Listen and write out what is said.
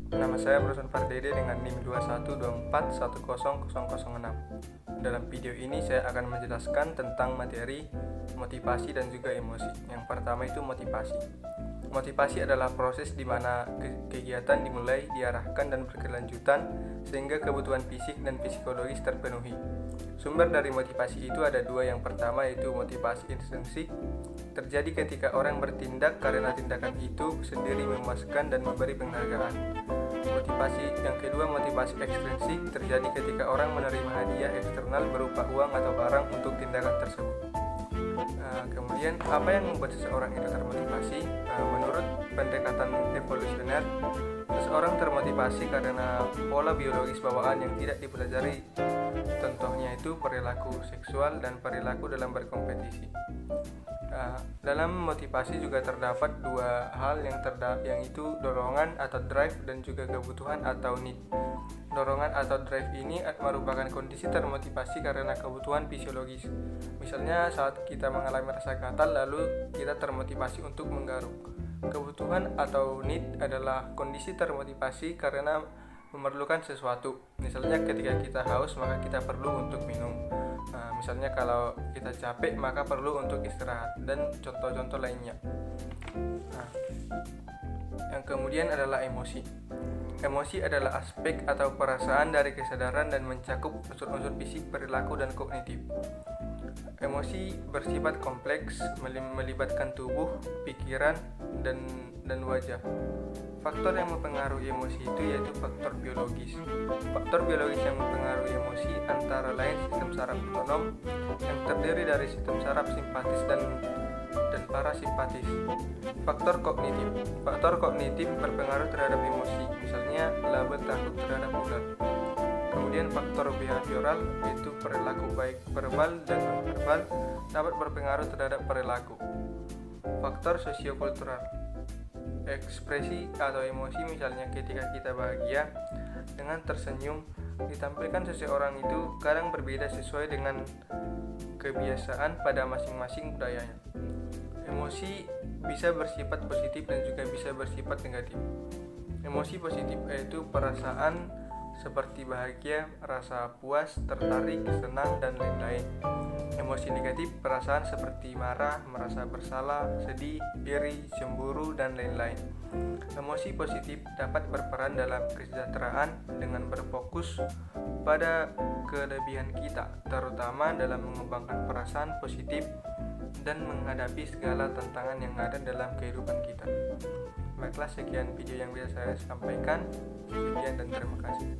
Nama saya Bruson Fardede dengan NIM 2124100006. Dalam video ini saya akan menjelaskan tentang materi motivasi dan juga emosi. Yang pertama itu motivasi. Motivasi adalah proses di mana kegiatan dimulai, diarahkan, dan berkelanjutan sehingga kebutuhan fisik dan psikologis terpenuhi. Sumber dari motivasi itu ada dua. Yang pertama yaitu motivasi intrinsik, terjadi ketika orang bertindak karena tindakan itu sendiri memuaskan dan memberi penghargaan. Motivasi yang kedua, motivasi ekstrinsik, terjadi ketika orang menerima hadiah eksternal berupa uang atau barang untuk tindakan tersebut. Kemudian apa yang membuat seseorang itu termotivasi? Menurut pendekatan evolusioner, seseorang termotivasi karena pola biologis bawaan yang tidak dipelajari. Contohnya itu perilaku seksual dan perilaku dalam berkompetisi. Dalam motivasi juga terdapat dua hal yang itu dorongan atau drive dan juga kebutuhan atau need. Dorongan atau drive ini merupakan kondisi termotivasi karena kebutuhan fisiologis. Misalnya saat kita mengalami rasa gatal lalu kita termotivasi untuk menggaruk. Kebutuhan atau need adalah kondisi termotivasi karena memerlukan sesuatu. Misalnya ketika kita haus maka kita perlu untuk minum. Misalnya kalau kita capek maka perlu untuk istirahat, dan contoh-contoh lainnya. Yang kemudian adalah emosi. Emosi adalah aspek atau perasaan dari kesadaran dan mencakup unsur-unsur fisik, perilaku, dan kognitif. Emosi bersifat kompleks, melibatkan tubuh, pikiran, dan wajah. Faktor yang mempengaruhi emosi itu yaitu faktor biologis. Faktor biologis yang mempengaruhi emosi antara lain sistem saraf otonom yang terdiri dari sistem saraf simpatis dan parasimpatis. Faktor kognitif berpengaruh terhadap emosi, misalnya label takut terhadap ular. Kemudian faktor behavioral, yaitu perilaku baik verbal dan non-verbal, dapat berpengaruh terhadap perilaku. Faktor sosiokultural, ekspresi atau emosi, misalnya ketika kita bahagia dengan tersenyum ditampilkan seseorang itu kadang berbeda sesuai dengan kebiasaan pada masing-masing budayanya. Emosi bisa bersifat positif dan juga bisa bersifat negatif. Emosi positif yaitu perasaan seperti bahagia, rasa puas, tertarik, senang, dan lain-lain. Emosi negatif, perasaan seperti marah, merasa bersalah, sedih, iri, cemburu, dan lain-lain. Emosi positif dapat berperan dalam kesejahteraan dengan berfokus pada kelebihan kita, terutama dalam mengembangkan perasaan positif dan menghadapi segala tantangan yang ada dalam kehidupan kita. Baiklah, sekian video yang bisa saya sampaikan. Sekian dan terima kasih.